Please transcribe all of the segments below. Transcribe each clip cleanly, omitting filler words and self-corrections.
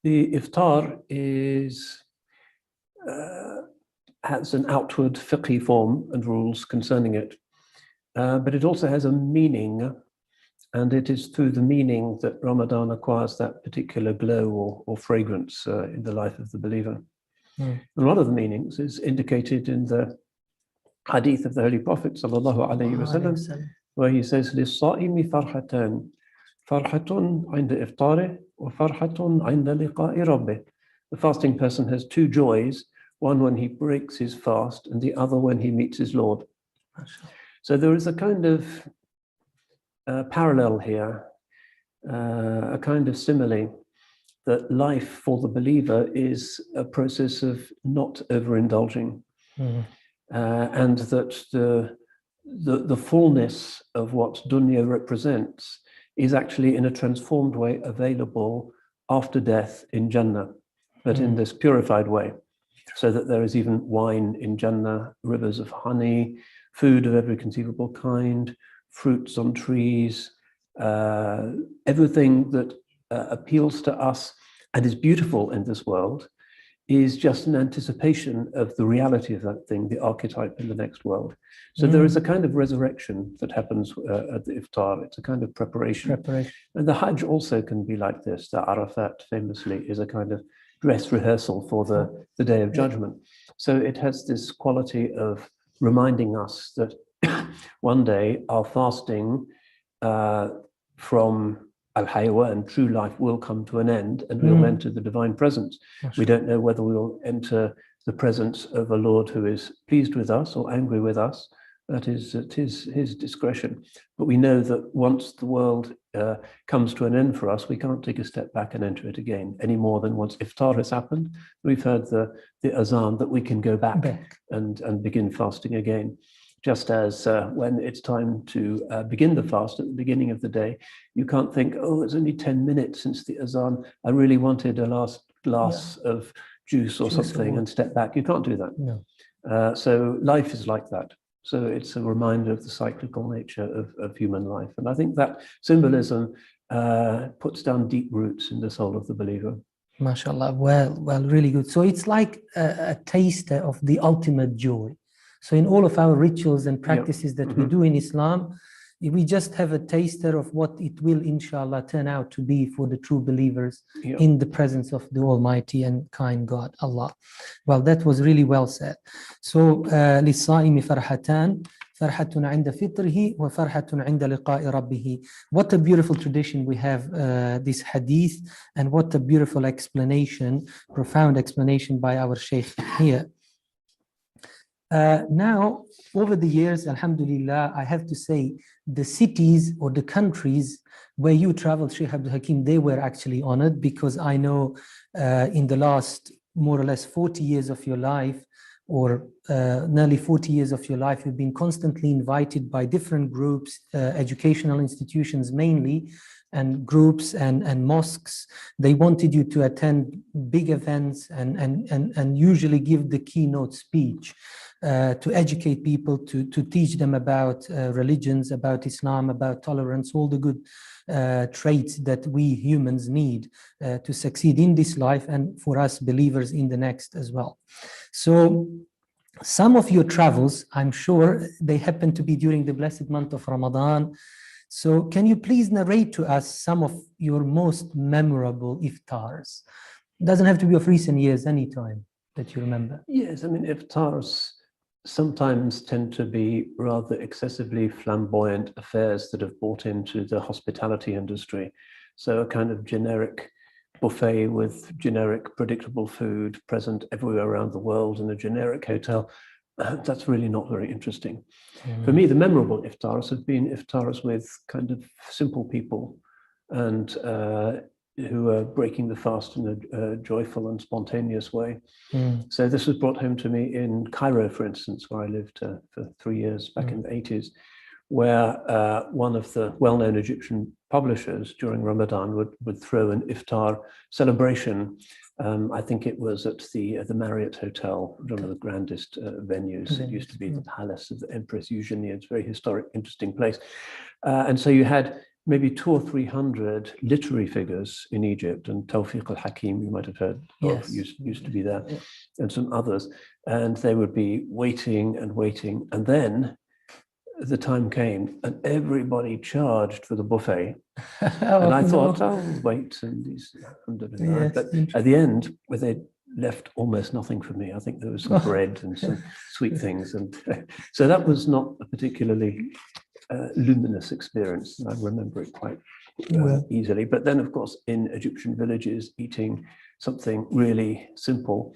The iftar is has an outward fiqhi form and rules concerning it, but it also has a meaning, and it is through the meaning that Ramadan acquires that particular glow or fragrance in the life of the believer. And one of the meanings is indicated in the hadith of the Holy Prophet sallallahu alaihi wasallam, where he says, "Lis-sa'imi farhatan, farhatun 'inda iftarih wa farhatun 'inda liqa'i rabbih." The fasting person has two joys, one when he breaks his fast and the other when he meets his Lord. So there is a kind of parallel here, a kind of simile, that life for the believer is a process of not overindulging, and that the fullness of what dunya represents is actually in a transformed way available after death in Jannah, but in this purified way, so that there is even wine in Jannah, rivers of honey, food of every conceivable kind, fruits on trees, everything that appeals to us and is beautiful in this world is just an anticipation of the reality of that thing, the archetype in the next world. So there is a kind of resurrection that happens at the iftar. It's a kind of preparation. And the Hajj also can be like this. The Arafat famously is a kind of dress rehearsal for the Day of Judgment. So it has this quality of reminding us that one day our fasting from al-haywa and true life will come to an end, and we'll enter the divine presence. We don't know whether we will enter the presence of a Lord who is pleased with us or angry with us. That is at his discretion. But we know that once the world comes to an end for us, we can't take a step back and enter it again, any more than once iftar has happened. We've heard the azan that we can go back and begin fasting again. Just as when it's time to begin the fast at the beginning of the day, you can't think, oh, it's only 10 minutes since the azan. I really wanted a last glass of juice or something and step back. You can't do that. No. So life is like that. So it's a reminder of the cyclical nature of human life. And I think that symbolism puts down deep roots in the soul of the believer. MashaAllah. Well, really good. So it's like a taster of the ultimate joy. So in all of our rituals and practices that we do in Islam, we just have a taster of what it will, inshallah, turn out to be for the true believers in the presence of the Almighty and kind God, Allah. Well, that was really well said. So, لِلصَّائِمِ فَرْحَتَانِ فَرْحَةٌ عِنْدَ فِطْرِهِ وَفَرْحَةٌ عِنْدَ لِقَاءِ رَبِّهِ. What a beautiful tradition we have, this hadith, and what a beautiful explanation, profound explanation by our Shaykh here. Now, over the years, alhamdulillah, I have to say, the cities or the countries where you traveled, Shaykh Abdal Hakim, they were actually honored, because I know in the last more or less 40 years of your life, or nearly 40 years of your life, you've been constantly invited by different groups, educational institutions mainly, and groups and mosques. They wanted you to attend big events and usually give the keynote speech. To educate people, to teach them about religions, about Islam, about tolerance, all the good traits that we humans need to succeed in this life, and for us believers in the next as well. So some of your travels, I'm sure they happen to be during the blessed month of Ramadan. So can you please narrate to us some of your most memorable iftars? It doesn't have to be of recent years, any time that you remember. Yes, I mean, iftars sometimes tend to be rather excessively flamboyant affairs that have brought into the hospitality industry. So a kind of generic buffet with generic predictable food present everywhere around the world in a generic hotel. That's really not very interesting. For me, the memorable iftars have been iftars with kind of simple people and who are breaking the fast in a joyful and spontaneous way. So this was brought home to me in Cairo, for instance, where I lived for 3 years back in the 80s, where one of the well-known Egyptian publishers during Ramadan would throw an iftar celebration. I think it was at the Marriott Hotel, one of the grandest venues. It used to be the palace of the Empress Eugenie. It's a very historic, interesting place. And so you had maybe 200 or 300 literary figures in Egypt, and Tawfiq al-Hakim, you might have heard of, used to be there, and some others. And they would be waiting and waiting. And then the time came and everybody charged for the buffet. And I thought, I'll wait. And these, but at the end, where they left almost nothing for me, I think there was some bread and some sweet things. And so that was not a particularly luminous experience. I remember it quite easily. But then, of course, in Egyptian villages, eating something really simple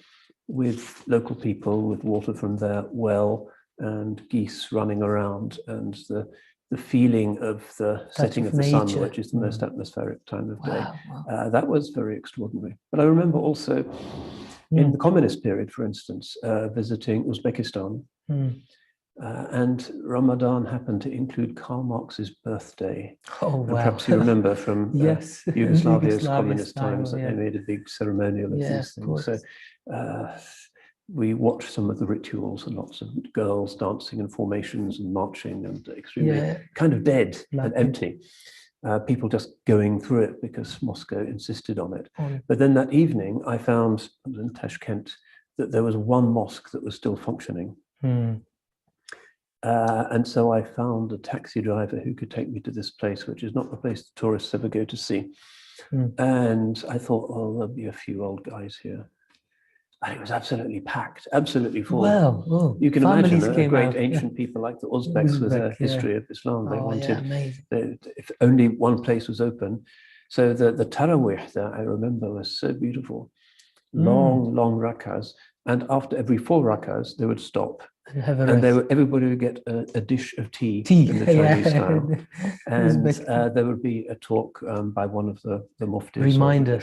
with local people, with water from their well and geese running around, and the feeling of the setting of the sun, which is the most atmospheric time of day. That was very extraordinary. But I remember also in the communist period, for instance, visiting Uzbekistan. And Ramadan happened to include Karl Marx's birthday. And perhaps you remember from Yugoslavia's communist times that they made a big ceremonial of these things. So we watched some of the rituals, and lots of girls dancing in formations and marching, and extremely kind of dead and empty. People just going through it because Moscow insisted on it. But then that evening, I found in Tashkent that there was one mosque that was still functioning. And so I found a taxi driver who could take me to this place, which is not the place the tourists ever go to see. And I thought, oh, there'll be a few old guys here. And it was absolutely packed, absolutely full. You can imagine a great ancient people like the Uzbeks with their history of Islam. They wanted, if only one place was open. So the Tarawih there, I remember, was so beautiful. Long rakas. And after every 4 rakas, they would stop. And everybody would get a dish of tea in the Chinese style. And there would be a talk by one of the muftis. Reminder.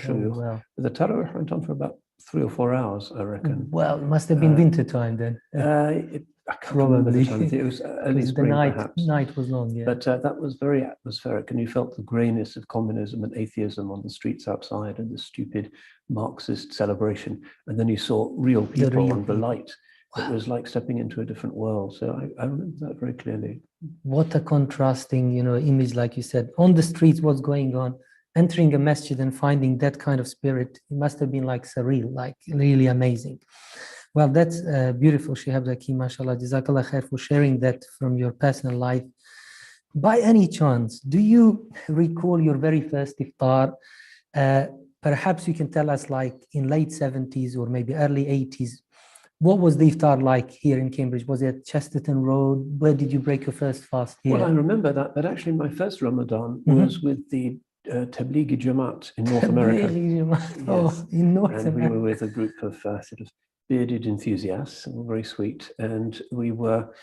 The Tarawih went on for about 3 or 4 hours, I reckon. Well, it must have been winter time then. I can't remember the time. It was early spring, perhaps. Night was long, But that was very atmospheric, and you felt the greyness of communism and atheism on the streets outside, and the stupid Marxist celebration. And then you saw real people and the light. It was like stepping into a different world. So I remember that very clearly. What a contrasting, image, like you said. On the streets, what's going on? Entering a masjid and finding that kind of spirit, it must have been like surreal, like really amazing. Well, that's beautiful, Shaykh Abdal Hakim, mashallah. Jazakallah khair for sharing that from your personal life. By any chance, do you recall your very first iftar? Perhaps you can tell us, like in late 70s or maybe early 80s, what was the iftar like here in Cambridge? Was it Chesterton Road? Where did you break your first fast here? Well, I remember that, but actually my first Ramadan was with the Tablighi Jamaat in North America. In North America. We were with a group of sort of bearded enthusiasts, and were very sweet. And we were,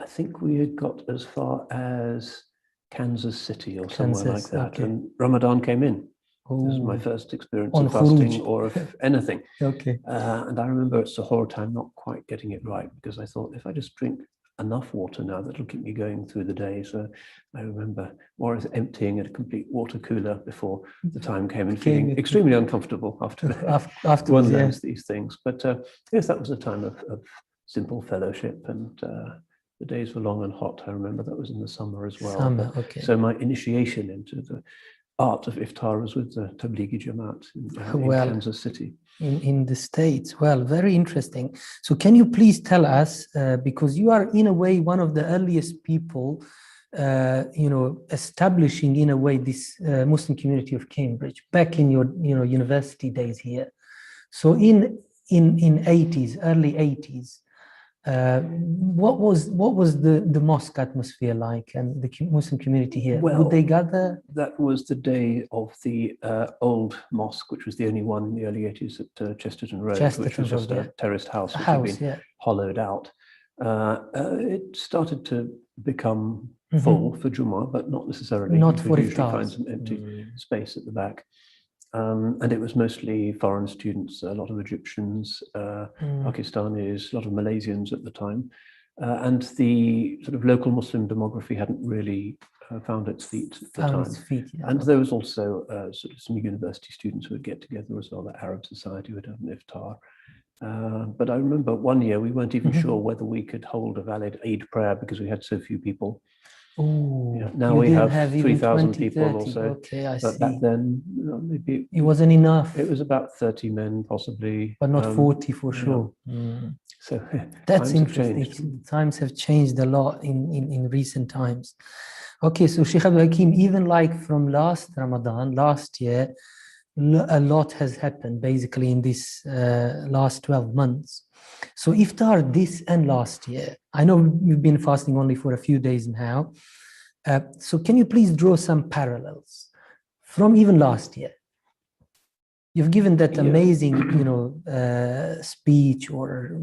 I think we had got as far as Kansas City or somewhere like that. And Ramadan came in. This was my first experience of fasting or of anything. And I remember at Sahur time not quite getting it right, because I thought, if I just drink enough water now, that'll keep me going through the day. So I remember more as emptying a complete water cooler before the time came, and feeling extremely uncomfortable after one learns these things. But yes, that was a time of simple fellowship, and the days were long and hot. I remember that was in the summer as well. So my initiation into the art of iftar was with the Tablighi Jamaat in Kansas City. In the States. Well, very interesting. So can you please tell us, because you are in a way one of the earliest people, establishing in a way this Muslim community of Cambridge back in your university days here. So in 80s, early 80s, what was the mosque atmosphere like, and the Muslim community here? Well, would they gather? That was the day of the old mosque, which was the only one in the early 80s at Chesterton Road, which was just a terraced house which had been hollowed out. It started to become full for Jummah, but not necessarily. Not for usually find some empty space at the back. And it was mostly foreign students, a lot of Egyptians, Pakistanis, a lot of Malaysians at the time. And the sort of local Muslim demography hadn't really found its feet at the time. And there was also sort of some university students who would get together as well. The Arab Society would have an iftar. But I remember one year we weren't even sure whether we could hold a valid Eid prayer because we had so few people. Oh, Yeah, now you we didn't have even 3,000 20, people 30. or so. Okay, I But back see. then, maybe It wasn't enough, it was about 30 men, possibly. but not 40 for Yeah. sure. So That's times have interesting. changed. Times have changed a lot in recent times. Okay, so Shaykh Abdul Hakim, even like from last Ramadan, last year, a lot has happened basically in this last 12 months. So iftar this and last year, I know we've been fasting only for a few days now. So can you please draw some parallels from even last year? You've given that amazing, speech or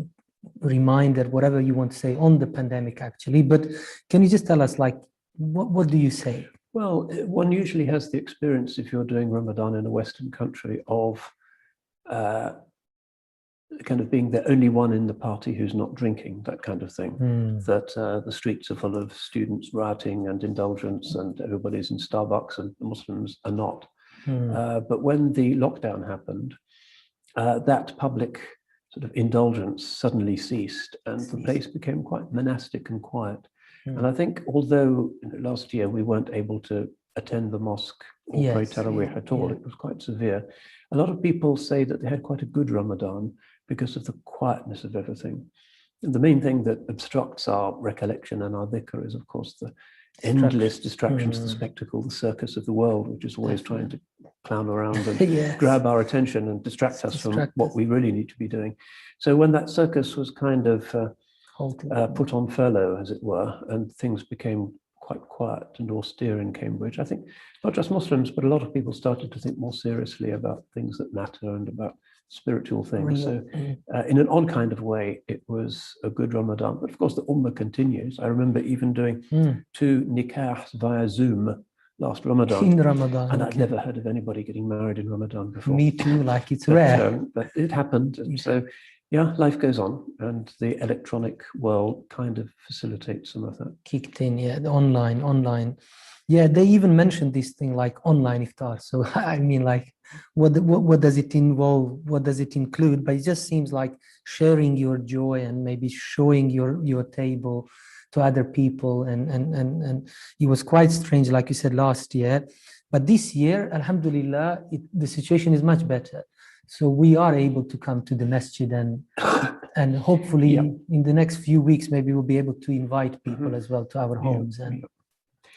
reminder, whatever you want to say on the pandemic actually, but can you just tell us like, what do you say? Well, one usually has the experience, if you're doing Ramadan in a Western country, of kind of being the only one in the party who's not drinking, that kind of thing. That the streets are full of students rioting and indulgence, and everybody's in Starbucks, and the Muslims are not. But when the lockdown happened, that public sort of indulgence suddenly ceased, and the place became quite monastic and quiet. And I think, although last year we weren't able to attend the mosque or pray Tarawih at all, it was quite severe. A lot of people say that they had quite a good Ramadan because of the quietness of everything. And the main thing that obstructs our recollection and our dhikr is, of course, the endless distractions, the spectacle, the circus of the world, which is always trying to clown around and grab our attention and distract us from what we really need to be doing. So when that circus was kind of put on furlough, as it were, and things became quite quiet and austere in Cambridge, I think not just Muslims, but a lot of people started to think more seriously about things that matter and about spiritual things. So in an odd kind of way, it was a good Ramadan. But of course, the Ummah continues. I remember even doing 2 nikahs via Zoom last Ramadan. In Ramadan. And I'd never heard of anybody getting married in Ramadan before. Me too, like it's rare. But it happened. And so, yeah, life goes on. And the electronic world kind of facilitates some of that. Kicked in, the online. Yeah, they even mentioned this thing like online iftar. So I mean, like, what does it involve? What does it include? But it just seems like sharing your joy and maybe showing your table to other people. And it was quite strange, like you said, last year. But this year, alhamdulillah, the situation is much better. So we are able to come to the masjid and hopefully in the next few weeks, maybe we'll be able to invite people as well to our homes.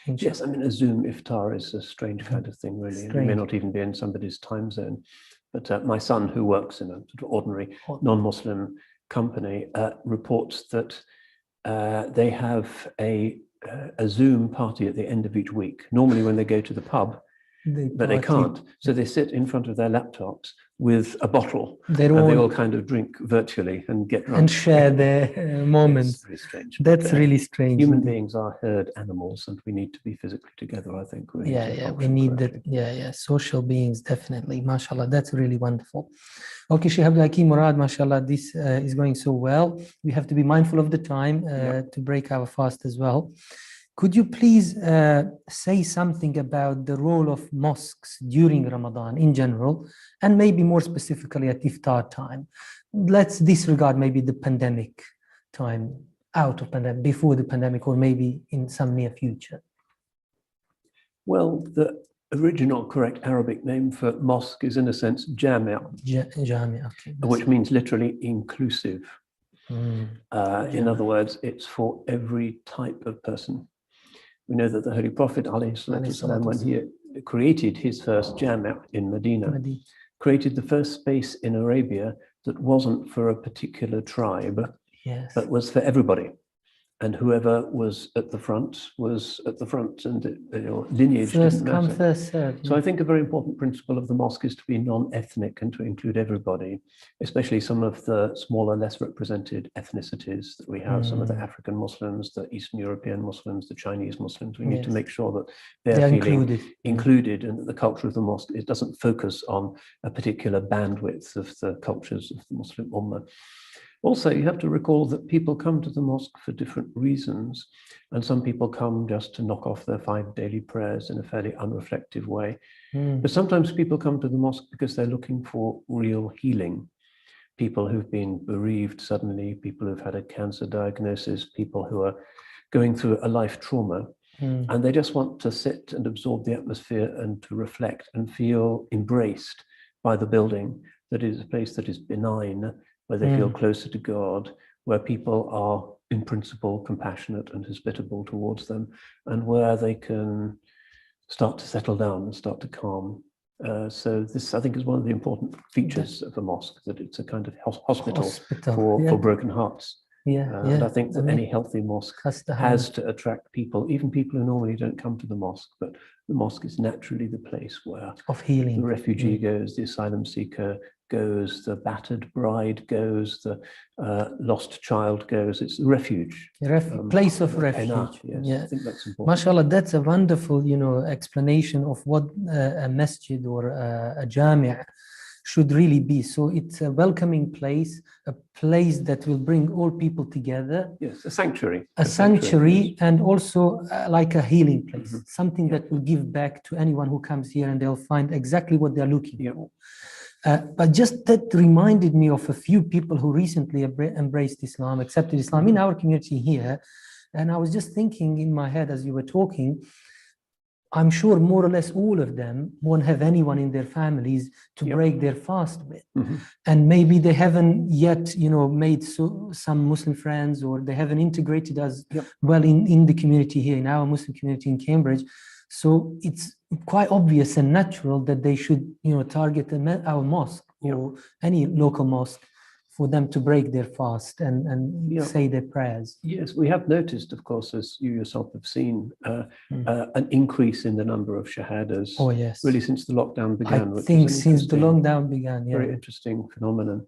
And yes, I mean, a Zoom iftar is a strange kind of thing, really. You may not even be in somebody's time zone. But my son, who works in a sort of ordinary non-Muslim company, reports that they have a Zoom party at the end of each week. Normally when they go to the pub, but they can't. So they sit in front of their laptops with a bottle, and they all kind of drink virtually and get drunk. And share their moments. It's very strange. That's really strange. Human beings are herd animals, and we need to be physically together, I think. We need that. Social beings, definitely. MashaAllah, that's really wonderful. Okay, Shaykh Abdal Hakim Murad, MashaAllah, this is going so well. We have to be mindful of the time to break our fast as well. Could you please say something about the role of mosques during Ramadan in general, and maybe more specifically at iftar time? Let's disregard maybe the pandemic time, out of pandemic, before the pandemic, or maybe in some near future. Well, the original correct Arabic name for mosque is in a sense jami', which means literally inclusive. In other words, it's for every type of person. We know that the Holy Prophet, ﷺ, when he created his first jami' in Medina, created the first space in Arabia that wasn't for a particular tribe, but was for everybody. And whoever was at the front was at the front, and lineage didn't matter. First come, first serve. So I think a very important principle of the mosque is to be non-ethnic and to include everybody, especially some of the smaller, less represented ethnicities that we have, some of the African Muslims, the Eastern European Muslims, the Chinese Muslims. We need to make sure that they're feeling included, and that the culture of the mosque, it doesn't focus on a particular bandwidth of the cultures of the Muslim Ummah. Also, you have to recall that people come to the mosque for different reasons, and some people come just to knock off their 5 daily prayers in a fairly unreflective way. But sometimes people come to the mosque because they're looking for real healing. People who've been bereaved suddenly, people who've had a cancer diagnosis, people who are going through a life trauma. And they just want to sit and absorb the atmosphere and to reflect and feel embraced by the building, that is a place that is benign, where they feel closer to God, where people are in principle compassionate and hospitable towards them, and where they can start to settle down and start to calm. So this, I think, is one of the important features of a mosque, that it's a kind of hospital for broken hearts. And I think that any healthy mosque has to attract people, even people who normally don't come to the mosque, but the mosque is naturally the place where of healing. The refugee goes, the asylum seeker goes, the battered bride goes, the lost child goes. It's the refuge. Place of refuge. Yes, I think that's important. MashaAllah, that's a wonderful, explanation of what a masjid or a jami' should really be. So it's a welcoming place, a place that will bring all people together. Yes, a sanctuary. A sanctuary, and also like a healing place, something that will give back to anyone who comes here, and they'll find exactly what they're looking for. But just that reminded me of a few people who recently embraced Islam, accepted Islam in our community here. And I was just thinking in my head as you were talking, I'm sure more or less all of them won't have anyone in their families to break their fast with. And maybe they haven't yet, made some Muslim friends, or they haven't integrated as well in the community here, in our Muslim community in Cambridge. So it's quite obvious and natural that they should, target our mosque or any local mosque for them to break their fast and say their prayers. Yes, we have noticed, of course, as you yourself have seen, an increase in the number of shahadas. Oh, yes. Really since the lockdown began. I think since the lockdown began, Very interesting phenomenon.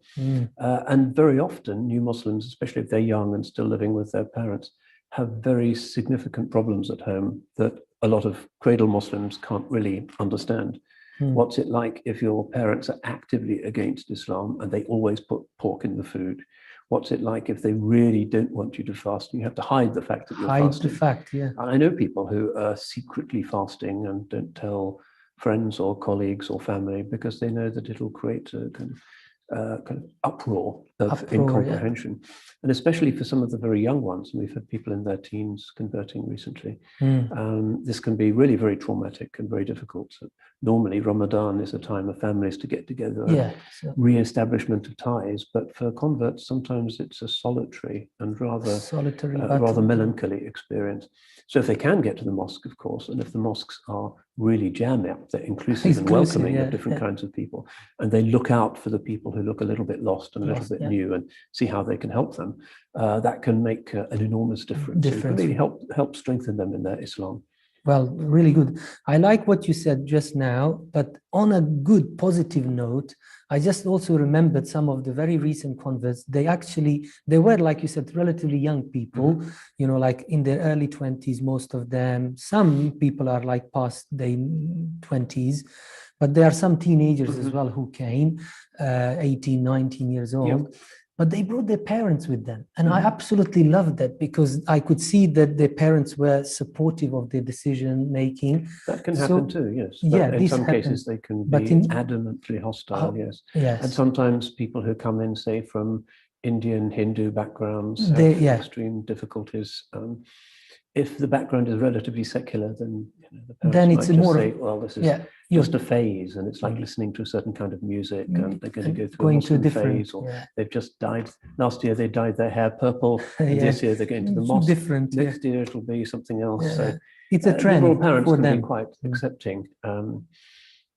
And very often new Muslims, especially if they're young and still living with their parents, have very significant problems at home that a lot of cradle Muslims can't really understand. What's it like if your parents are actively against Islam and they always put pork in the food? What's it like if they really don't want you to fast and you have to hide the fact that you're fasting? Hide the fact, yeah. And I know people who are secretly fasting and don't tell friends or colleagues or family because they know that it'll create a kind of uproar of incomprehension. And especially for some of the very young ones, and we've had people in their teens converting recently, this can be really very traumatic and very difficult. So normally Ramadan is a time of families to get together, re-establishment of ties, but for converts sometimes it's a solitary and rather melancholy experience. So if they can get to the mosque, of course, and if the mosques are really jam-up, they're inclusive and welcoming of different kinds of people, and they look out for the people who look a little bit lost and a little bit new, and see how they can help them, that can make an enormous difference. It can really help strengthen them in their Islam. Well, really good. I like what you said just now, but on a good, positive note, I just also remembered some of the very recent converts. They were, like you said, relatively young people, like in their early 20s, most of them. Some people are like past their 20s, but there are some teenagers as well who came, 18, 19 years old. But they brought their parents with them. And I absolutely loved that, because I could see that their parents were supportive of their decision making. That can happen too, yes. But in some cases they can be adamantly hostile, yes. And sometimes people who come in, say, from Indian Hindu backgrounds have extreme difficulties. If the background is relatively secular, then the parents might just say, well, this is just a phase, and it's like listening to a certain kind of music, and they're going to go through a Muslim phase, or they've just dyed, last year they dyed their hair purple, and this year they're going to the mosque. Next year it'll be something else. So it's a trend. Liberal parents can be quite accepting.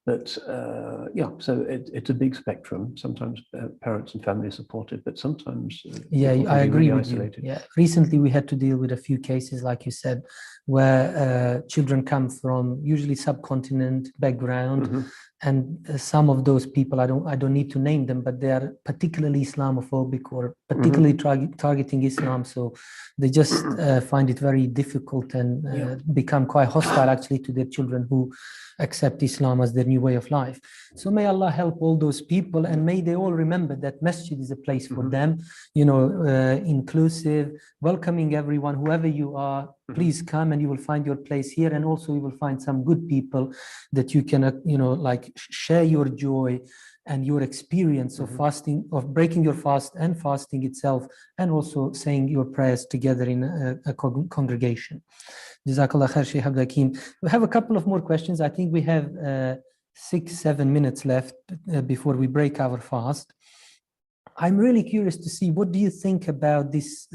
But so it's a big spectrum. Sometimes parents and family are supportive, but sometimes I agree really with isolated. you. Recently we had to deal with a few cases, like you said, where children come from usually subcontinent background, and some of those people, I don't need to name them, but they are particularly Islamophobic or particularly targeting Islam. So they just find it very difficult and become quite hostile actually to their children who accept Islam as their new way of life. So may Allah help all those people, and may they all remember that masjid is a place for them, inclusive, welcoming everyone, whoever you are. Please come and you will find your place here, and also you will find some good people that you can, share your joy and your experience of fasting, of breaking your fast and fasting itself, and also saying your prayers together in a congregation. Jazakallah khair, Shaykh Abdal Hakim. We have a couple of more questions. I think we have 6-7 minutes left before we break our fast. I'm really curious to see, what do you think about this?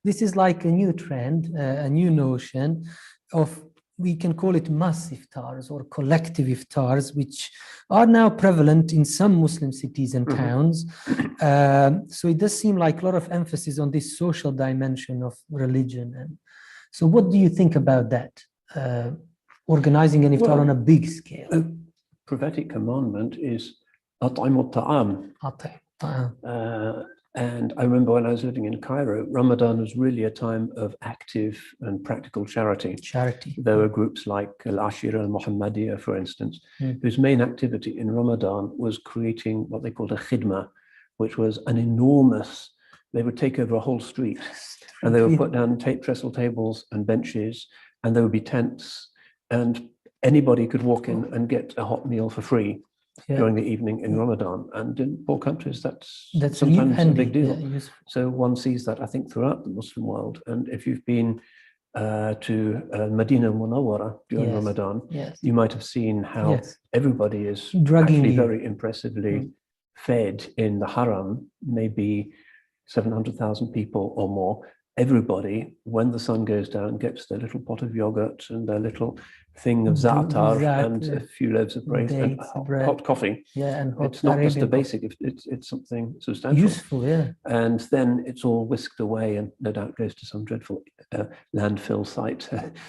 This is like a new trend, a new notion of, we can call it mass iftars or collective iftars, which are now prevalent in some Muslim cities and towns. So it does seem like a lot of emphasis on this social dimension of religion. And so what do you think about that? Organizing an iftar on a big scale. The prophetic commandment is أطعموا الطعام. And I remember when I was living in Cairo, Ramadan was really a time of active and practical charity. There were groups like Al-Ashira al-Muhammadiyah, for instance, whose main activity in Ramadan was creating what they called a khidmah, which was an enormous, they would take over a whole street and they would put down trestle tables and benches, and there would be tents, and anybody could walk in and get a hot meal for free. During the evening in Ramadan, and in poor countries that's sometimes a big deal. So one sees that, I think, throughout the Muslim world. And if you've been to Medina Munawwara during Ramadan, you might have seen how everybody is actually very impressively fed in the Haram, maybe 700,000 people or more. Everybody, when the sun goes down, gets their little pot of yogurt and their little thing of za'atar and a few loaves of bread and hot coffee. And it's not just a basic, it's something substantial. Useful, And then it's all whisked away and no doubt goes to some dreadful landfill site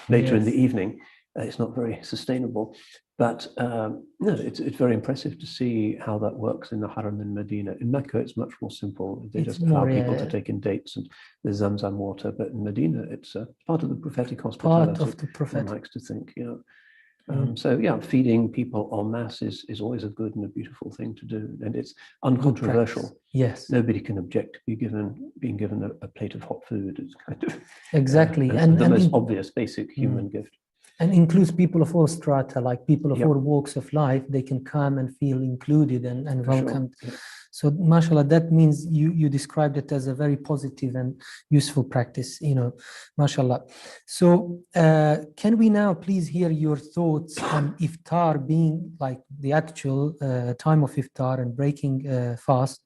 later in the evening. It's not very sustainable. But no, it's very impressive to see how that works in the Haram in Medina. In Mecca, it's much more simple. They just allow people to take in dates and the Zamzam water. But in Medina, it's part of the prophetic hospitality. Part of the prophetic. One likes to think, So yeah, feeding people en masse is always a good and a beautiful thing to do, and it's uncontroversial. Yes, nobody can object to being given a plate of hot food. It's kind of exactly, and the most obvious basic human gift. And includes people of all strata, like people of all walks of life. They can come and feel included and welcomed. Sure. So, mashallah, that means you described it as a very positive and useful practice, mashallah. So, can we now please hear your thoughts on iftar being like the actual time of iftar and breaking fast,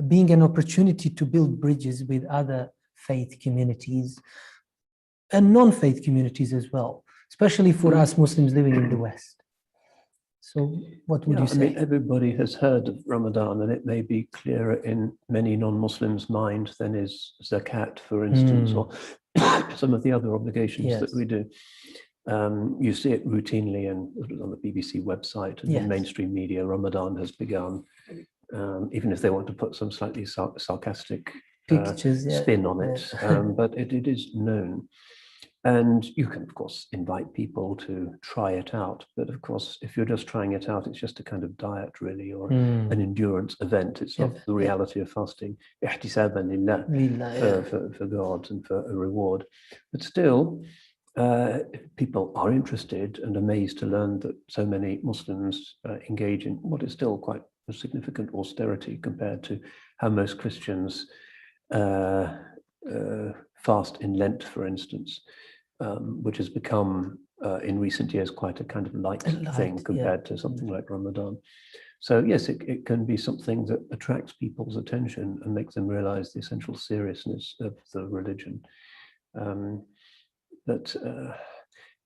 being an opportunity to build bridges with other faith communities and non-faith communities as well, especially for us Muslims living in the West. So what would you say? I mean, everybody has heard of Ramadan, and it may be clearer in many non-Muslims' mind than is zakat, for instance, or some of the other obligations that we do. You see it routinely on the BBC website and in mainstream media. Ramadan has begun, even if they want to put some slightly sarcastic pictures, spin on it, but it is known. And you can, of course, invite people to try it out. But of course, if you're just trying it out, it's just a kind of diet, really, or an endurance event. It's not the reality of fasting. Ihtisaban lillah, for God and for a reward. But still, people are interested and amazed to learn that so many Muslims engage in what is still quite a significant austerity compared to how most Christians fast in Lent, for instance, which has become in recent years quite a kind of light thing compared to something like Ramadan. So yes, it can be something that attracts people's attention and makes them realize the essential seriousness of the religion. But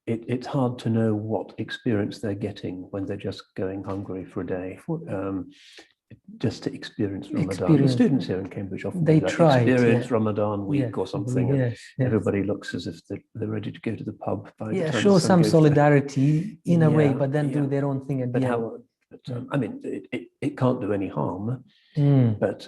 it's hard to know what experience they're getting when they're just going hungry for a day. Just to experience Ramadan. The students here in Cambridge often experience Ramadan week or something. Everybody looks as if they're ready to go to the pub. By the time show some solidarity in a way, but then do their own thing at the end. I mean, it can't do any harm. But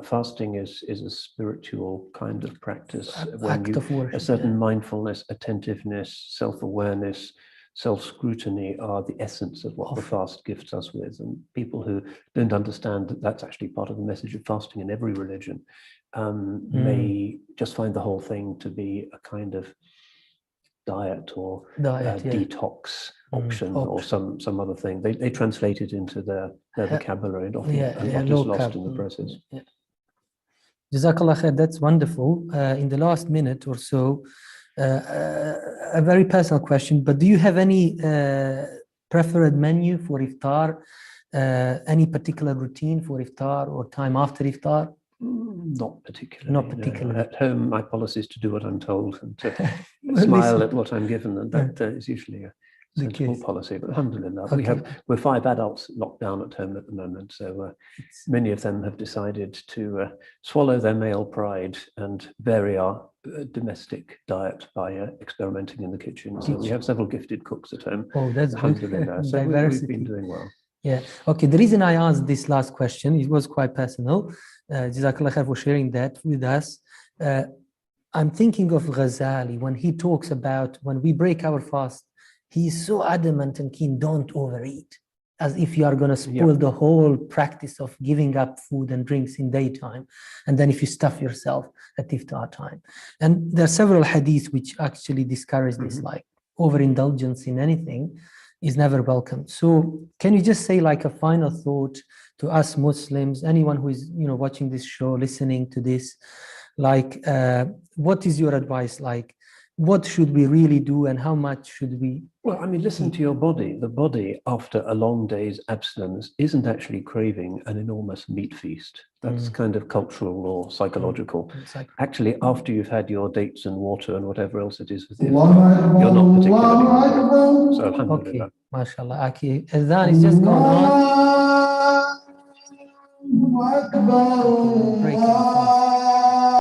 fasting is a spiritual kind of practice when a certain mindfulness, attentiveness, self-awareness, self-scrutiny are the essence of what the fast gifts us with. And people who don't understand that that's actually part of the message of fasting in every religion may just find the whole thing to be a kind of diet or detox option or some other thing. They translate it into their their vocabulary and often Yeah, a yeah, lot low is lost carb. in the process. Yeah. Jazakallah khair, that's wonderful. In the last minute or so, a very personal question, but do you have any preferred menu for iftar? Any particular routine for iftar or time after iftar? Not particularly. Not no. particularly. At home, my policy is to do what I'm told and to Well, smile listen. at what I'm given, and that is usually a The sensible case. policy. But alhamdulillah, Okay. we're 5 adults locked down at home at the moment, so many of them have decided to swallow their male pride and vary our domestic diet by experimenting in the kitchen. So we have several gifted cooks at home. Oh, that's good. Alhamdulillah. So we've Diversity. been doing well. Yeah. Okay. The reason I asked this last question, it was quite personal. Jazakallah khair for sharing that with us. I'm thinking of Ghazali when he talks about when we break our fast, he is so adamant and keen, don't overeat, as if you are going to spoil the whole practice of giving up food and drinks in daytime. And then if you stuff yourself at iftar time. And there are several hadiths which actually discourage this, like overindulgence in anything is never welcome. So can you just say like a final thought to us Muslims, anyone who is, watching this show, listening to this, like, what is your advice? Like, what should we really do and how much should we? Well, I mean, listen to your body. The body, after a long day's abstinence, isn't actually craving an enormous meat feast. That's kind of cultural or psychological. Actually, after you've had your dates and water and whatever else it is with you, you're not particularly hungry. So, alhamdulillah. Okay, mashallah. Okay, Adhan is just gone on. Breaking fast.